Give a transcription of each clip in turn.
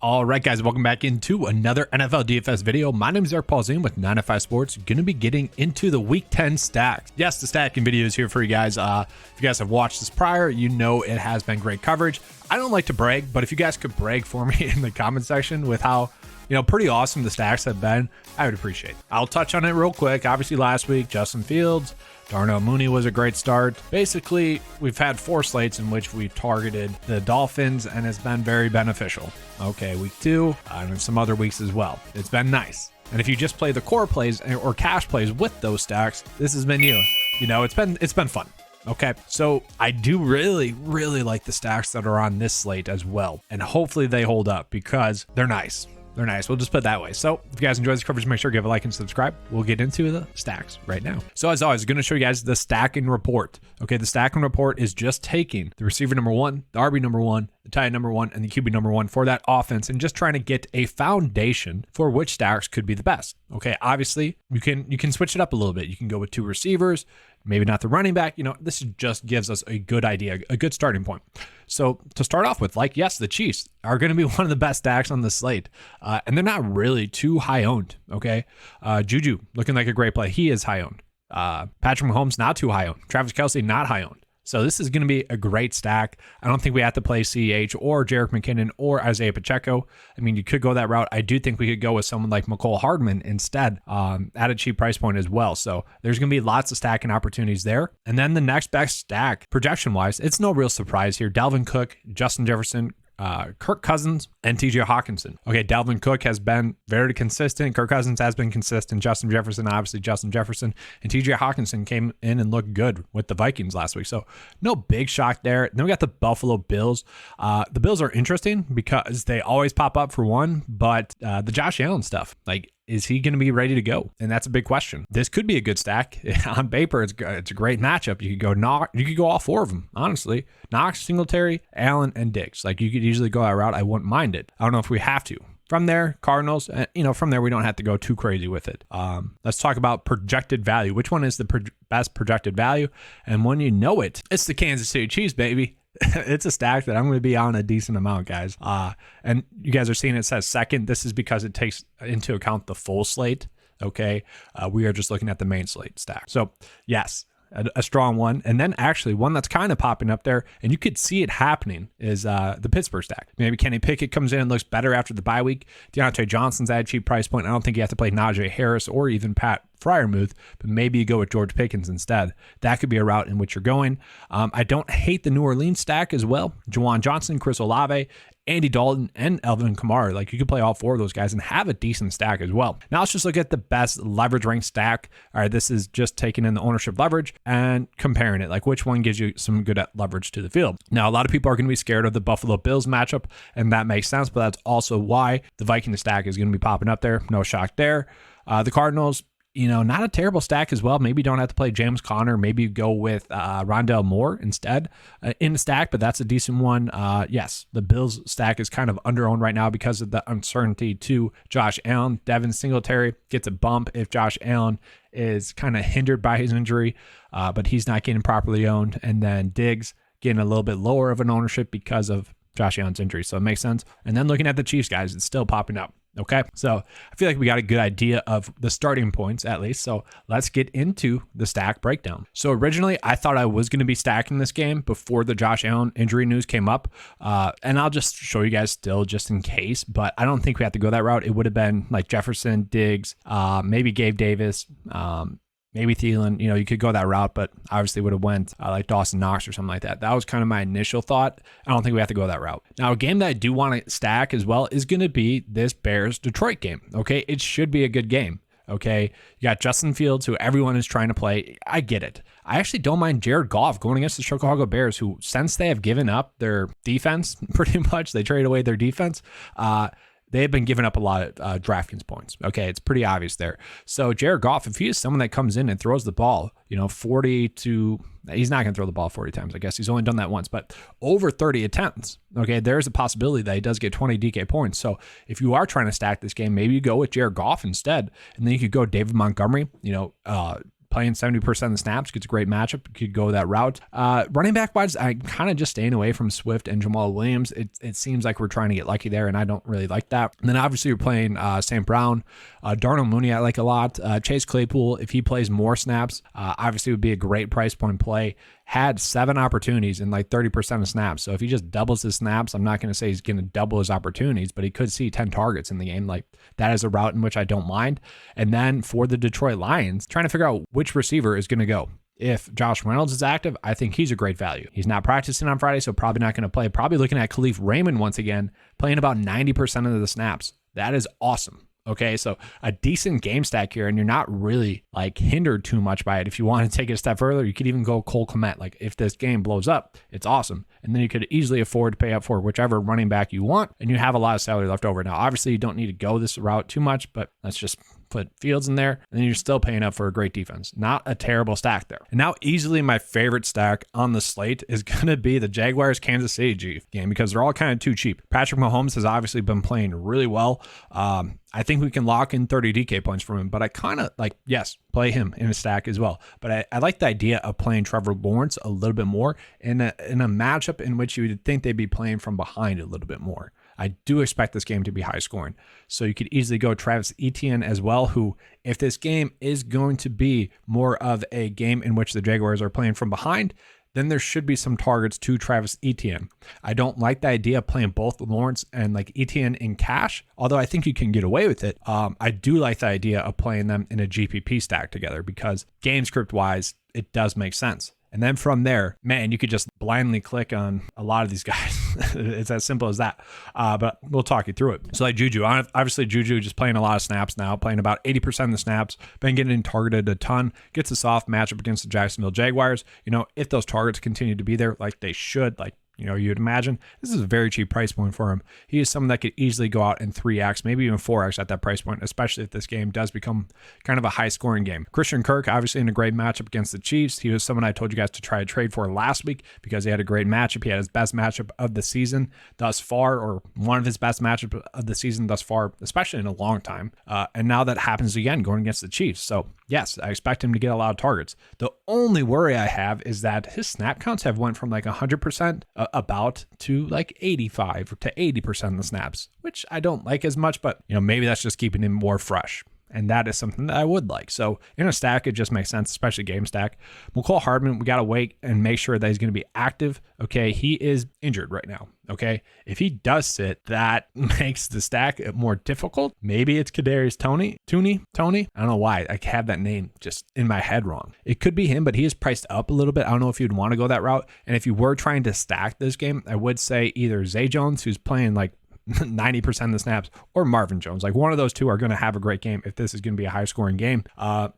All right, guys, welcome back into another NFL DFS video. My name is Eric Polzin with 905 Sports. Going to be getting into the Week 10 stacks. Yes, the stacking video is here for you guys. If you guys have watched this prior, you know it has been great coverage. I don't like to brag, but if you guys could brag for me in the comment section with how, pretty awesome the stacks have been, I would appreciate it. I'll touch on it real quick. Obviously, last week, Justin Fields, Darnell Mooney was a great start. Basically, we've had 4 slates in which we've targeted the Dolphins, and it's been very beneficial. Okay, week 2, and some other weeks as well. It's been nice. And if you just play the core plays or cash plays with those stacks, this has been you. It's been fun. Okay, so I do really like the stacks that are on this slate as well. And hopefully they hold up because they're nice. They're nice. We'll just put it that way. So if you guys enjoy this coverage, make sure to give a like and subscribe. We'll get into the stacks right now. So as always, I'm going to show you guys the stacking report. Okay, the stacking report is just taking the receiver number 1, the RB number 1, the tight end number 1, and the QB number 1 for that offense and just trying to get a foundation for which stacks could be the best. Okay, obviously you can switch it up a little bit. You can go with 2 receivers, maybe not the running back. This just gives us a good idea, a good starting point. So to start off with, yes, the Chiefs are going to be one of the best stacks on the slate. And they're not really too high owned. Okay. Juju looking like a great play. He is high owned. Patrick Mahomes, not too high owned. Travis Kelce, not high owned. So this is going to be a great stack. I don't think we have to play CH or Jerick McKinnon or Isaiah Pacheco. I mean, you could go that route. I do think we could go with someone like McCole Hardman instead at a cheap price point as well. So there's going to be lots of stacking opportunities there. And then the next best stack, projection-wise, it's no real surprise here. Dalvin Cook, Justin Jefferson, Kirk Cousins, and TJ Hawkinson. Okay, Dalvin Cook has been very consistent. Kirk Cousins has been consistent. Justin Jefferson, and TJ Hawkinson came in and looked good with the Vikings last week. So no big shock there. Then we got the Buffalo Bills. The Bills are interesting because they always pop up for one, but the Josh Allen stuff, is he going to be ready to go? And that's a big question. This could be a good stack. On paper, it's a great matchup. You could go all 4 of them, honestly. Knox, Singletary, Allen, and Diggs. You could easily go that route. I wouldn't mind it. I don't know if we have to. From there, Cardinals, from there, we don't have to go too crazy with it. Let's talk about projected value. Which one is the best projected value? And when you know it, it's the Kansas City Chiefs, baby. It's a stack that I'm going to be on a decent amount, guys. And you guys are seeing it says second. This is because it takes into account the full slate. Okay. We are just looking at the main slate stack. So yes, a strong one. And then actually one that's kind of popping up there, and you could see it happening, is the Pittsburgh stack. Maybe Kenny Pickett comes in and looks better after the bye week. Deontay Johnson's at a cheap price point. I don't think you have to play Najee Harris or even Pat Freiermuth, but maybe you go with George Pickens instead. That could be a route in which you're going. I don't hate the New Orleans stack as well. Juwan Johnson, Chris Olave, Andy Dalton, and Elvin Kamara. You could play all 4 of those guys and have a decent stack as well. Now let's just look at the best leverage rank stack. All right, this is just taking in the ownership leverage and comparing it. Which one gives you some good leverage to the field? Now, a lot of people are going to be scared of the Buffalo Bills matchup, and that makes sense, but that's also why the Viking stack is going to be popping up there. No shock there. The Cardinals, not a terrible stack as well. Maybe you don't have to play James Conner. Maybe you go with Rondale Moore instead in the stack, but that's a decent one. Yes, the Bills stack is kind of under-owned right now because of the uncertainty to Josh Allen. Devin Singletary gets a bump if Josh Allen is kind of hindered by his injury, but he's not getting properly owned. And then Diggs getting a little bit lower of an ownership because of Josh Allen's injury. So it makes sense. And then looking at the Chiefs, guys, it's still popping up. Okay, so I feel like we got a good idea of the starting points at least. So let's get into the stack breakdown. So originally I thought I was going to be stacking this game before the Josh Allen injury news came up. And I'll just show you guys still just in case, but I don't think we have to go that route. It would have been like Jefferson, Diggs, maybe Gabe Davis, maybe Thielen. You could go that route, but obviously would have went like Dawson Knox or something like that. That was kind of my initial thought. I don't think we have to go that route. Now, a game that I do want to stack as well is going to be this Bears-Detroit game. Okay, it should be a good game. Okay, you got Justin Fields, who everyone is trying to play. I get it. I actually don't mind Jared Goff going against the Chicago Bears, who, since they have given up their defense, pretty much, they traded away their defense, they have been giving up a lot of DraftKings points. Okay, it's pretty obvious there. So Jared Goff, if he is someone that comes in and throws the ball, 40 to, he's not going to throw the ball 40 times. I guess he's only done that once, but over 30 attempts. Okay, there's a possibility that he does get 20 DK points. So if you are trying to stack this game, maybe you go with Jared Goff instead, and then you could go David Montgomery, playing 70% of the snaps, gets a great matchup. You could go that route. Running back wise, I'm kind of just staying away from Swift and Jamal Williams. It seems like we're trying to get lucky there, and I don't really like that. And then obviously you're playing St. Brown, Darnell Mooney I like a lot. Chase Claypool, if he plays more snaps, obviously would be a great price point play. Had 7 opportunities in like 30% of snaps. So if he just doubles his snaps, I'm not going to say he's going to double his opportunities, but he could see 10 targets in the game. Like that is a route in which I don't mind. And then for the Detroit Lions, trying to figure out which receiver is going to go. If Josh Reynolds is active, I think he's a great value. He's not practicing on Friday, so probably not going to play. Probably looking at Khalif Raymond once again, playing about 90% of the snaps. That is awesome. Okay, so a decent game stack here, and you're not really like hindered too much by it. If you want to take it a step further, you could even go Cole Kmet. Like if this game blows up, it's awesome. And then you could easily afford to pay up for whichever running back you want, and you have a lot of salary left over. Now, obviously, you don't need to go this route too much, but let's just put Fields in there, and then you're still paying up for a great defense. Not a terrible stack there. And now easily my favorite stack on the slate is going to be the Jaguars-Kansas City game because they're all kind of too cheap. Patrick Mahomes has obviously been playing really well. I think we can lock in 30 DK points from him, but I kind of like, yes, play him in a stack as well. But I like the idea of playing Trevor Lawrence a little bit more in a matchup in which you would think they'd be playing from behind a little bit more. I do expect this game to be high scoring. So you could easily go Travis Etienne as well, who, if this game is going to be more of a game in which the Jaguars are playing from behind, then there should be some targets to Travis Etienne. I don't like the idea of playing both Lawrence and like Etienne in cash, although I think you can get away with it. I do like the idea of playing them in a GPP stack together because game script wise, it does make sense. And then from there, man, you could just blindly click on a lot of these guys. It's as simple as that. But we'll talk you through it. So like Juju, obviously Juju just playing a lot of snaps now, playing about 80% of the snaps, been getting targeted a ton, gets a soft matchup against the Jacksonville Jaguars. You know, if those targets continue to be there like they should, like, you know, you'd imagine this is a very cheap price point for him. He is someone that could easily go out in 3x, maybe even 4x at that price point, especially if this game does become kind of a high scoring game. Christian Kirk, obviously in a great matchup against the Chiefs. He was someone I told you guys to try to trade for last week because he had a great matchup. He had his best matchup of the season thus far, or one of his best matchup of the season thus far, especially in a long time. And now that happens again going against the Chiefs. So yes, I expect him to get a lot of targets. The only worry I have is that his snap counts have went from like 100% about to like 85 to 80% of the snaps, which I don't like as much, but you know, maybe that's just keeping him more fresh. And that is something that I would like. So in a stack, it just makes sense, especially game stack. McCole Hardman, we got to wait and make sure that he's going to be active. Okay, he is injured right now. Okay, if he does sit, that makes the stack more difficult. Maybe it's Kadarius Toney. I don't know why I have that name just in my head wrong. It could be him, but he is priced up a little bit. I don't know if you'd want to go that route. And if you were trying to stack this game, I would say either Zay Jones, who's playing like 90% of the snaps, or Marvin Jones. Like one of those two are going to have a great game if this is going to be a high scoring game.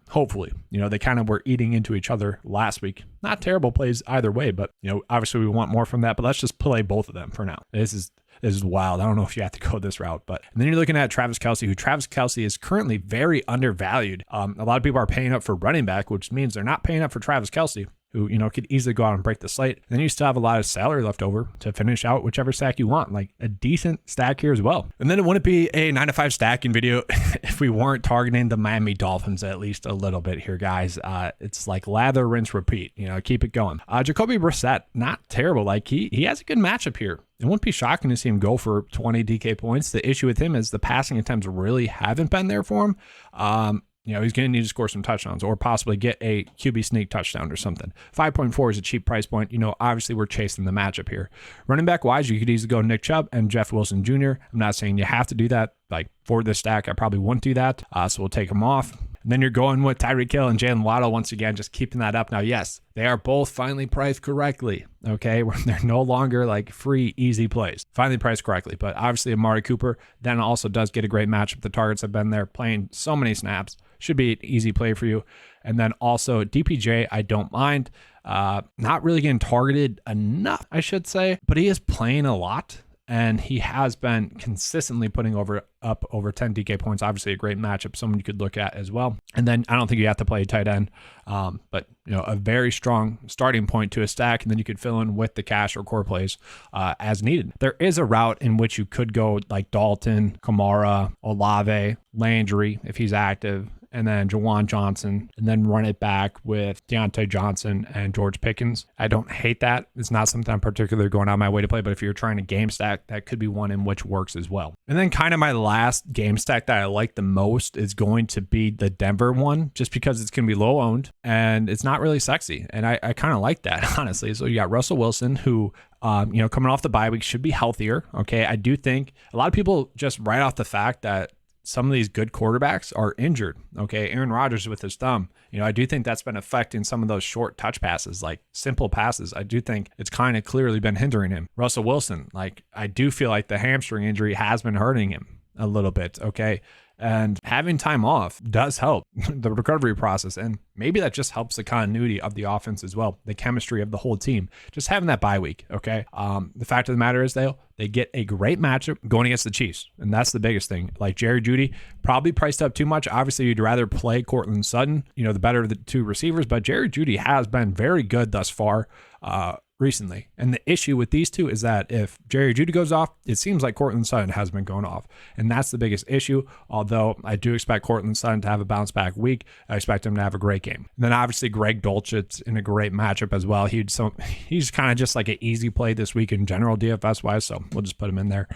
Hopefully, you know, they kind of were eating into each other last week. Not terrible plays either way, but you know, obviously we want more from that, but let's just play both of them for now. This is wild. I don't know if you have to go this route, but and then you're looking at Travis Kelce, who Travis Kelce is currently very undervalued. A lot of people are paying up for running back, which means they're not paying up for Travis Kelce, who, you know, could easily go out and break the slate. Then you still have a lot of salary left over to finish out whichever stack you want, like a decent stack here as well. And then it wouldn't be a 9 to 5 stacking video if we weren't targeting the Miami Dolphins at least a little bit here, guys. It's like lather, rinse, repeat, you know, keep it going. Jacoby Brissett, not terrible. Like he has a good matchup here. It wouldn't be shocking to see him go for 20 DK points. The issue with him is the passing attempts really haven't been there for him. You know, he's going to need to score some touchdowns or possibly get a QB sneak touchdown or something. 5.4 is a cheap price point. You know, obviously we're chasing the matchup here. Running back wise, you could easily go Nick Chubb and Jeff Wilson Jr. I'm not saying you have to do that. Like for this stack, I probably wouldn't do that. So we'll take them off. And then you're going with Tyreek Hill and Jalen Waddle once again, just keeping that up. Now, yes, they are both finally priced correctly. Okay, they're no longer like free, easy plays. Finally priced correctly. But obviously Amari Cooper then also does get a great matchup. The targets have been there playing so many snaps. Should be an easy play for you. And then also DPJ, I don't mind. Not really getting targeted enough, I should say, but he is playing a lot. And he has been consistently putting up over 10 DK points. Obviously a great matchup, someone you could look at as well. And then I don't think you have to play tight end, but you know, a very strong starting point to a stack. And then you could fill in with the cash or core plays as needed. There is a route in which you could go like Dalton, Kamara, Olave, Landry if he's active. and then Jawan Johnson, and then run it back with Deontay Johnson and George Pickens. I don't hate that. It's not something I'm particularly going out of my way to play, but if you're trying to game stack, that could be one in which works as well. And then kind of my last game stack that I like the most is going to be the Denver one, just because it's going to be low owned and it's not really sexy. And I kind of like that, honestly. So you got Russell Wilson, who coming off the bye week should be healthier. Okay. I do think a lot of people just write off the fact that some of these good quarterbacks are injured. Okay. Aaron Rodgers with his thumb, I do think that's been affecting some of those short touch passes, like simple passes. I do think it's kind of clearly been hindering him. Russell Wilson, I do feel like the hamstring injury has been hurting him a little bit. Okay. And having time off does help the recovery process. And maybe that just helps the continuity of the offense as well, the chemistry of the whole team, just having that bye week. Okay. The fact of the matter is, they get a great matchup going against the Chiefs. And that's the biggest thing. Like Jerry Jeudy, probably priced up too much. Obviously, you'd rather play Courtland Sutton, the better of the two receivers. But Jerry Jeudy has been very good thus far recently. And the issue with these two is that if Jerry Jeudy goes off, it seems like Courtland Sutton has been going off. And that's the biggest issue. Although I do expect Courtland Sutton to have a bounce back week. I expect him to have a great game. And then obviously Greg Dulcich in a great matchup as well. He's kind of just like an easy play this week in general DFS wise. So we'll just put him in there.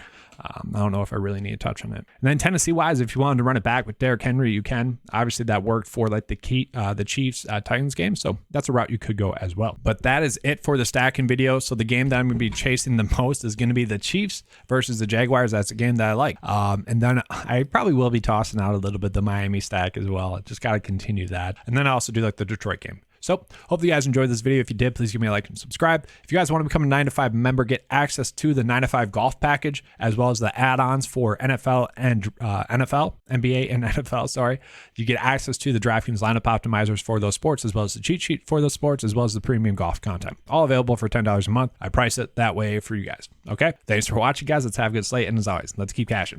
I don't know if I really need to touch on it. And then Tennessee wise, if you wanted to run it back with Derrick Henry, you can. Obviously that worked for the Chiefs Titans game. So that's a route you could go as well. But that is it for the stacking video. So the game that I'm going to be chasing the most is going to be the Chiefs versus the Jaguars. That's a game that I like. And then I probably will be tossing out a little bit the Miami stack as well. I just got to continue that. And then I also do like the Detroit game. So hopefully you guys enjoyed this video. If you did, please give me a like and subscribe. If you guys want to become a 9to5 member, get access to the 9to5 golf package, as well as the add-ons for NFL and NBA and NFL, sorry. You get access to the DraftKings lineup optimizers for those sports, as well as the cheat sheet for those sports, as well as the premium golf content. All available for $10 a month. I price it that way for you guys. Okay. Thanks for watching, guys. Let's have a good slate. And as always, let's keep cashing.